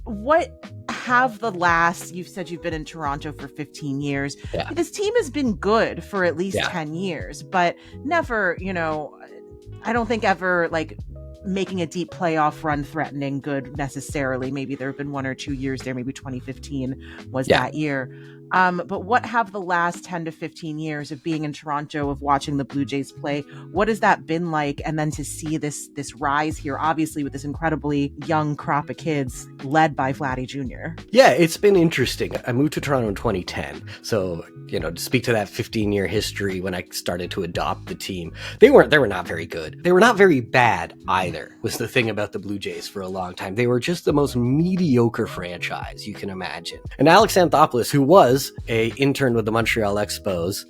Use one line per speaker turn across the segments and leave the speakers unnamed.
what have the last, you've said you've been in Toronto for 15 years.
Yeah.
This team has been good for at least 10 years, but never, I don't think ever like making a deep playoff run threatening good necessarily. Maybe there have been 1 or 2 years there. Maybe 2015 was that year. But what have the last 10 to 15 years of being in Toronto, of watching the Blue Jays play, what has that been like? And then to see this rise here, obviously with this incredibly young crop of kids led by Vladdy Jr.
Yeah, it's been interesting. I moved to Toronto in 2010. So, to speak to that 15-year history when I started to adopt the team, they were not very good. They were not very bad either, was the thing about the Blue Jays for a long time. They were just the most mediocre franchise you can imagine. And Alex Anthopoulos, who was a intern with the Montreal Expos,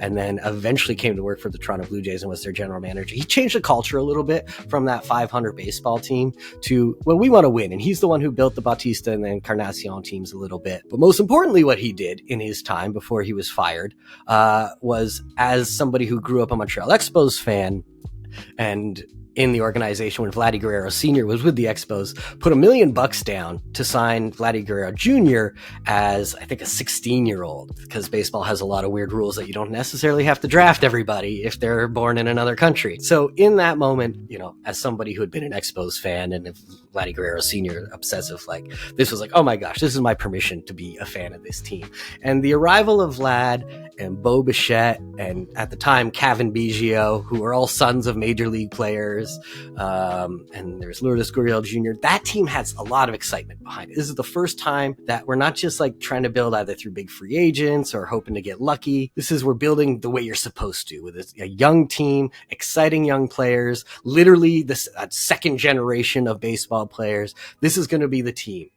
and then eventually came to work for the Toronto Blue Jays and was their general manager. He changed the culture a little bit from that 500 baseball team to, well, we want to win. And he's the one who built the Bautista and then Encarnacion teams a little bit. But most importantly, what he did in his time before he was fired was, as somebody who grew up a Montreal Expos fan and in the organization when Vladdy Guerrero Sr. was with the Expos, put $1 million down to sign Vladdy Guerrero Jr. as, I think, a 16-year-old, because baseball has a lot of weird rules that you don't necessarily have to draft everybody if they're born in another country. So in that moment, as somebody who had been an Expos fan and Vladdy Guerrero Sr. obsessive, like, this was like, oh my gosh, this is my permission to be a fan of this team. And the arrival of Vlad and Bo Bichette and, at the time, Kevin Biggio, who were all sons of major league players, and there's Lourdes Gurriel Jr. That team has a lot of excitement behind it. This is the first time that we're not just like trying to build either through big free agents or hoping to get lucky. This is, we're building the way you're supposed to, with a young team, exciting young players, literally this second generation of baseball players. This is going to be the team.